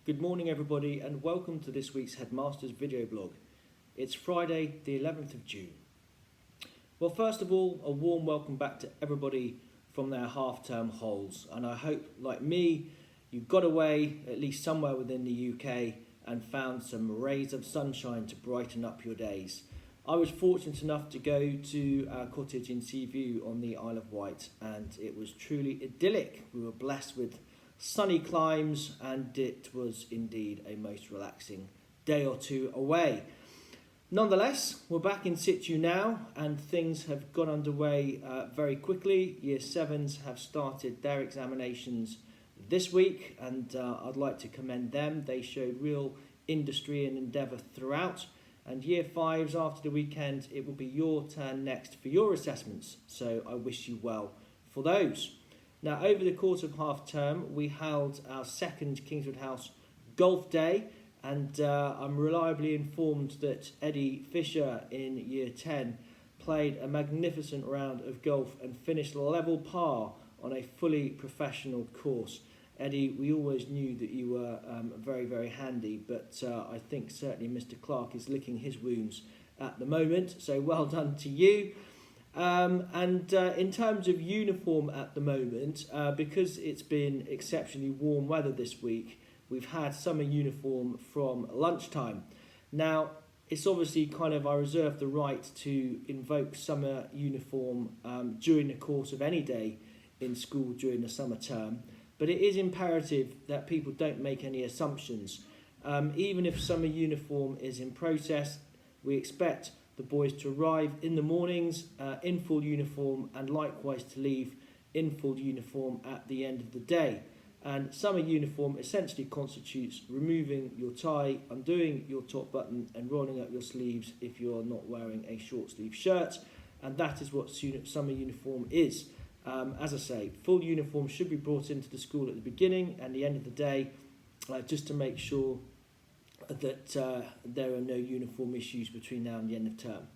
Good morning everybody and welcome to this week's Headmasters video blog. It's Friday the 11th of June. Well, first of all, a warm welcome back to everybody from their half-term holes, and I hope, like me, you got away at least somewhere within the UK and found some rays of sunshine to brighten up your days. I was fortunate enough to go to our cottage in Seaview on the Isle of Wight, and it was truly idyllic. We were blessed with sunny climes, and it was indeed a most relaxing day or two away. Nonetheless, we're back in situ now, and things have got underway very quickly. Year 7s have started their examinations this week, and I'd like to commend them. They showed real industry and endeavour throughout. And Year 5s, after the weekend, it will be your turn next for your assessments, so I wish you well for those. Now, over the course of half term, we held our second Kingswood House Golf Day, and I'm reliably informed that Eddie Fisher in Year 10 played a magnificent round of golf and finished level par on a fully professional course. Eddie, we always knew that you were very, very handy, but I think certainly Mr. Clark is licking his wounds at the moment, so well done to you. In terms of uniform at the moment, because it's been exceptionally warm weather this week, we've had summer uniform from lunchtime. Now, it's obviously I reserve the right to invoke summer uniform during the course of any day in school during the summer term, but it is imperative that people don't make any assumptions. Even if summer uniform is in process, we expect the boys to arrive in the mornings in full uniform, and likewise to leave in full uniform at the end of the day. And summer uniform essentially constitutes removing your tie, undoing your top button and rolling up your sleeves if you're not wearing a short sleeve shirt, and that is what summer uniform is. As I say, full uniform should be brought into the school at the beginning and the end of the day, just to make sure that there are no uniform issues between now and the end of term.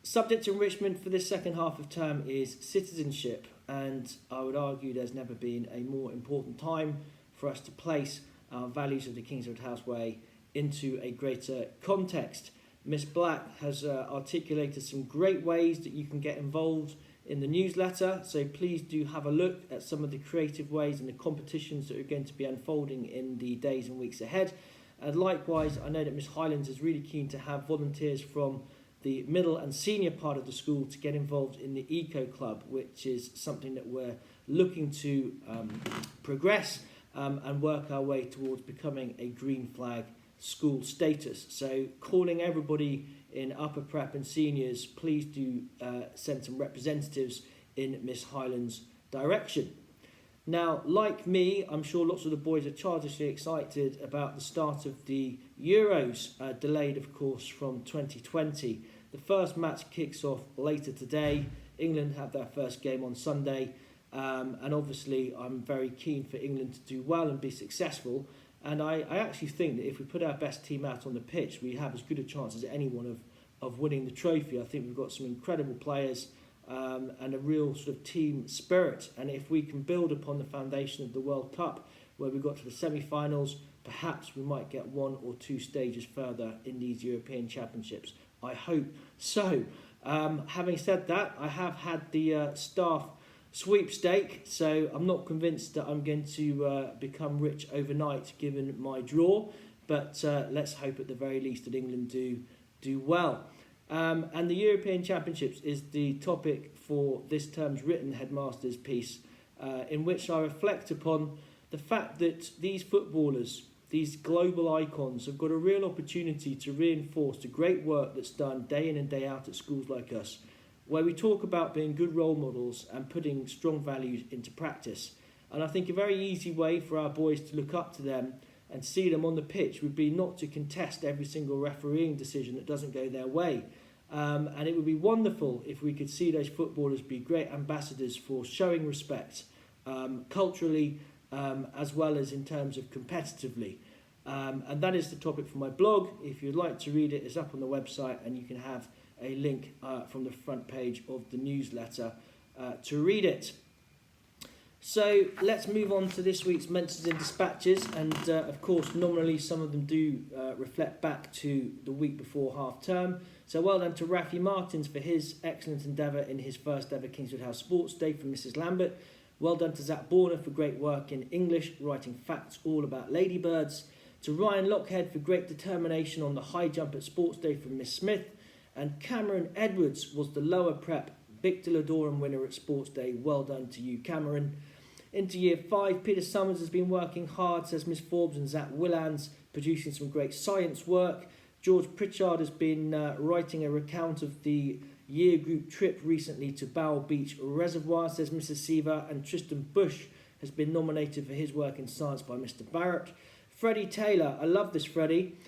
Subject enrichment for this second half of term is citizenship, and I would argue there's never been a more important time for us to place our values of the Kingswood House Way into a greater context. Miss Black has articulated some great ways that you can get involved in the newsletter, so please do have a look at some of the creative ways and the competitions that are going to be unfolding in the days and weeks ahead. And likewise, I know that Miss Highlands is really keen to have volunteers from the middle and senior part of the school to get involved in the Eco Club, which is something that we're looking to progress and work our way towards becoming a green flag school status. So calling everybody in upper prep and seniors, please do send some representatives in Miss Highlands' direction. Now, like me, I'm sure lots of the boys are childishly excited about the start of the Euros, delayed of course from 2020. The first match kicks off later today. England have their first game on Sunday, and obviously I'm very keen for England to do well and be successful. And I actually think that if we put our best team out on the pitch, we have as good a chance as anyone of winning the trophy. I think we've got some incredible players and a real sort of team spirit. And if we can build upon the foundation of the World Cup, where we got to the semi-finals, perhaps we might get one or two stages further in these European Championships. I hope so. Having said that, I have had the staff sweepstake, so I'm not convinced that I'm going to become rich overnight given my draw, but let's hope at the very least that England do well. And the European Championships is the topic for this term's written Headmasters piece, in which I reflect upon the fact that these footballers, these global icons, have got a real opportunity to reinforce the great work that's done day in and day out at schools like us, where we talk about being good role models and putting strong values into practice. And I think a very easy way for our boys to look up to them and see them on the pitch would be not to contest every single refereeing decision that doesn't go their way. And it would be wonderful if we could see those footballers be great ambassadors for showing respect, culturally, as well as in terms of competitively. And that is the topic for my blog. If you'd like to read it, it's up on the website, and you can have a link from the front page of the newsletter to read it. So let's move on to this week's Mentions and Dispatches, and of course nominally some of them do reflect back to the week before half term. So well done to Rafi Martins for his excellent endeavour in his first ever Kingswood House Sports Day from Mrs Lambert. Well done to Zach Borner for great work in English, writing facts all about ladybirds. To Ryan Lockhead for great determination on the high jump at Sports Day from Miss Smith. And Cameron Edwards was the lower prep Victor Ladorum winner at Sports Day. Well done to you, Cameron. Into Year 5, Peter Summers has been working hard, says Miss Forbes, and Zach Willands producing some great science work. George Pritchard has been writing a recount of the year group trip recently to Bowl Beach Reservoir, says Mrs Seaver, and Tristan Bush has been nominated for his work in science by Mr Barrett. Freddie Taylor, I love this Freddie.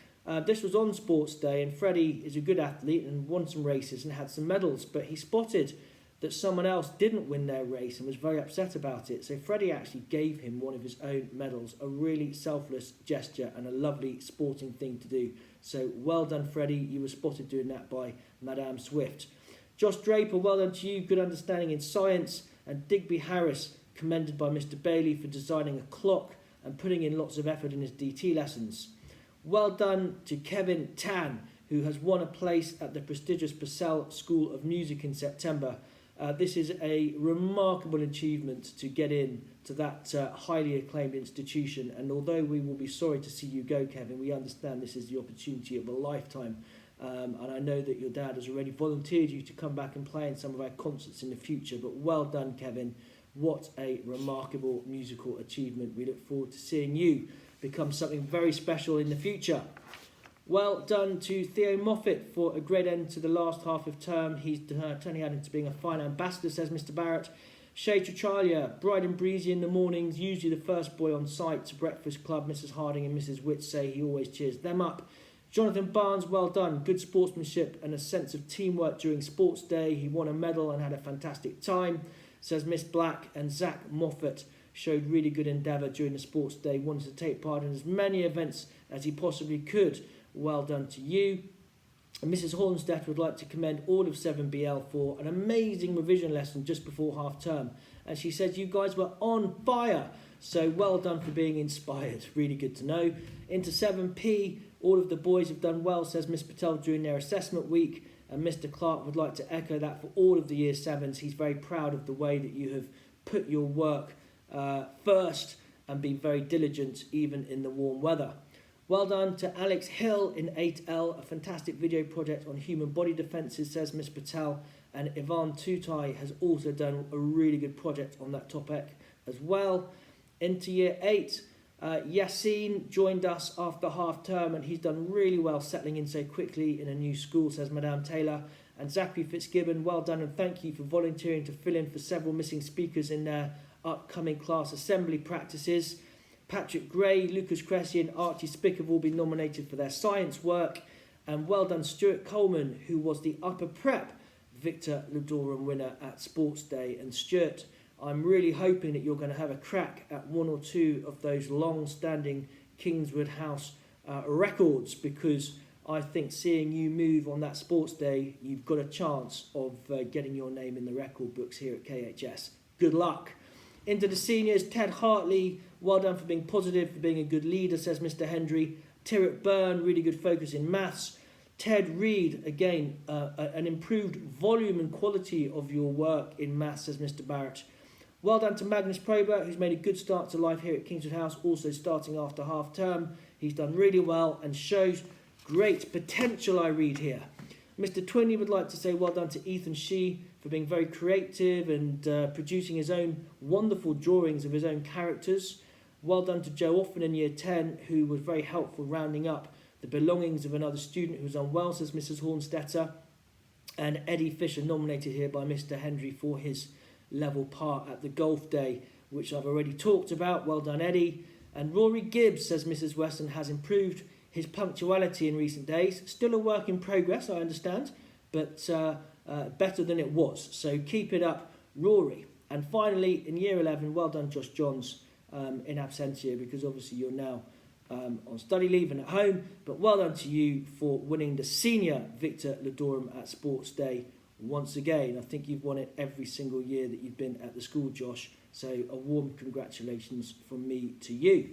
This was on Sports Day, and Freddie is a good athlete and won some races and had some medals, but he spotted that someone else didn't win their race and was very upset about it. So Freddie actually gave him one of his own medals, a really selfless gesture and a lovely sporting thing to do. So well done, Freddie. You were spotted doing that by Madame Swift. Josh Draper, well done to you. Good understanding in science. And Digby Harris, commended by Mr Bailey for designing a clock and putting in lots of effort in his DT lessons. Well done to Kevin Tan, who has won a place at the prestigious Purcell School of Music in September. This is a remarkable achievement to get in to that highly acclaimed institution, and although we will be sorry to see you go, Kevin, we understand this is the opportunity of a lifetime, and I know that your dad has already volunteered you to come back and play in some of our concerts in the future, but well done, Kevin. What a remarkable musical achievement. We look forward to seeing you become something very special in the future. Well done to Theo Moffat for a great end to the last half of term. He's turning out into being a fine ambassador, says Mr Barrett. Shay Trichalia, bright and breezy in the mornings, usually the first boy on site to Breakfast Club. Mrs Harding and Mrs Witt say he always cheers them up. Jonathan Barnes, well done. Good sportsmanship and a sense of teamwork during Sports Day. He won a medal and had a fantastic time, says Miss Black. And Zach Moffat showed really good endeavour during the Sports Day, wanted to take part in as many events as he possibly could. Well done to you. And Mrs Hornstead would like to commend all of 7BL for an amazing revision lesson just before half term. And she says you guys were on fire. So well done for being inspired. Really good to know. Into 7P, all of the boys have done well, says Miss Patel during their assessment week. And Mr Clark would like to echo that for all of the Year 7s. He's very proud of the way that you have put your work first and been very diligent even in the warm weather. Well done to Alex Hill in 8L, a fantastic video project on human body defences, says Miss Patel. And Ivan Tutai has also done a really good project on that topic as well. Into Year 8, Yassine joined us after half term and he's done really well settling in so quickly in a new school, says Madame Taylor. And Zachary Fitzgibbon, well done and thank you for volunteering to fill in for several missing speakers in their upcoming class assembly practices. Patrick Gray, Lucas Cressy and Archie Spick have all been nominated for their science work. And well done Stuart Coleman, who was the upper prep Victor Ladorum winner at Sports Day. And Stuart, I'm really hoping that you're going to have a crack at one or two of those long-standing Kingswood House records, because I think seeing you move on that Sports Day, you've got a chance of getting your name in the record books here at KHS. Good luck. Into the seniors, Ted Hartley, well done for being positive, for being a good leader, says Mr Hendry. Tyrrell Byrne, really good focus in maths. Ted Reed, again, an improved volume and quality of your work in maths, says Mr Barrett. Well done to Magnus Probert, who's made a good start to life here at Kingswood House, also starting after half term. He's done really well and shows great potential, I read here. Mr Twinney would like to say well done to Ethan Shee for being very creative and producing his own wonderful drawings of his own characters. Well done to Joe Offen in Year 10, who was very helpful rounding up the belongings of another student who was unwell, says Mrs Hornstetter. And Eddie Fisher, nominated here by Mr Hendry for his level part at the golf day, which I've already talked about. Well done, Eddie. And Rory Gibbs, says Mrs Weston, has improved his punctuality in recent days. Still a work in progress, I understand, but better than it was. So keep it up, Rory. And finally, in Year 11, well done, Josh Johns, in absentia, because obviously you're now on study leave and at home. But well done to you for winning the senior Victor Ladorum at Sports Day once again. I think you've won it every single year that you've been at the school, Josh. So a warm congratulations from me to you.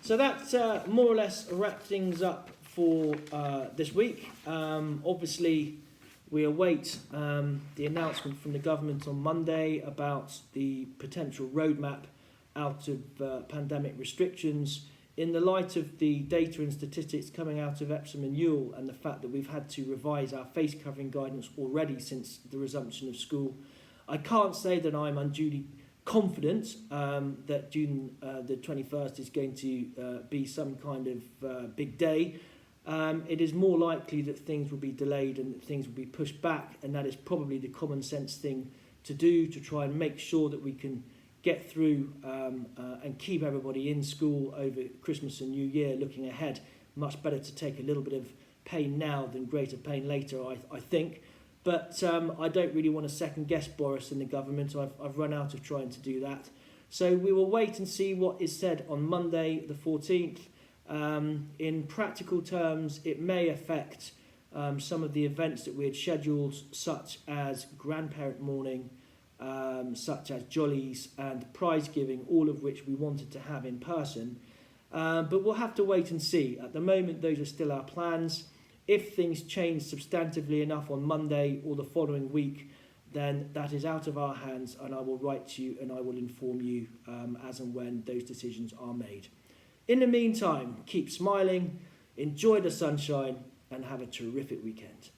So that more or less wraps things up for this week. Obviously, we await the announcement from the government on Monday about the potential roadmap out of pandemic restrictions. In the light of the data and statistics coming out of Epsom and Ewell and the fact that we've had to revise our face covering guidance already since the resumption of school, I can't say that I'm unduly confident that June the 21st is going to be some kind of big day. It is more likely that things will be delayed and that things will be pushed back, and that is probably the common sense thing to do to try and make sure that we can get through and keep everybody in school over Christmas and New Year looking ahead. Much better to take a little bit of pain now than greater pain later, I think. But I don't really want to second guess Boris and the government. I've run out of trying to do that. So we will wait and see what is said on Monday the 14th. In practical terms, it may affect some of the events that we had scheduled, such as grandparent morning, such as jollies and prize giving, all of which we wanted to have in person. But we'll have to wait and see. At the moment, those are still our plans. If things change substantively enough on Monday or the following week, then that is out of our hands, and I will write to you and I will inform you as and when those decisions are made. In the meantime, keep smiling, enjoy the sunshine, and have a terrific weekend.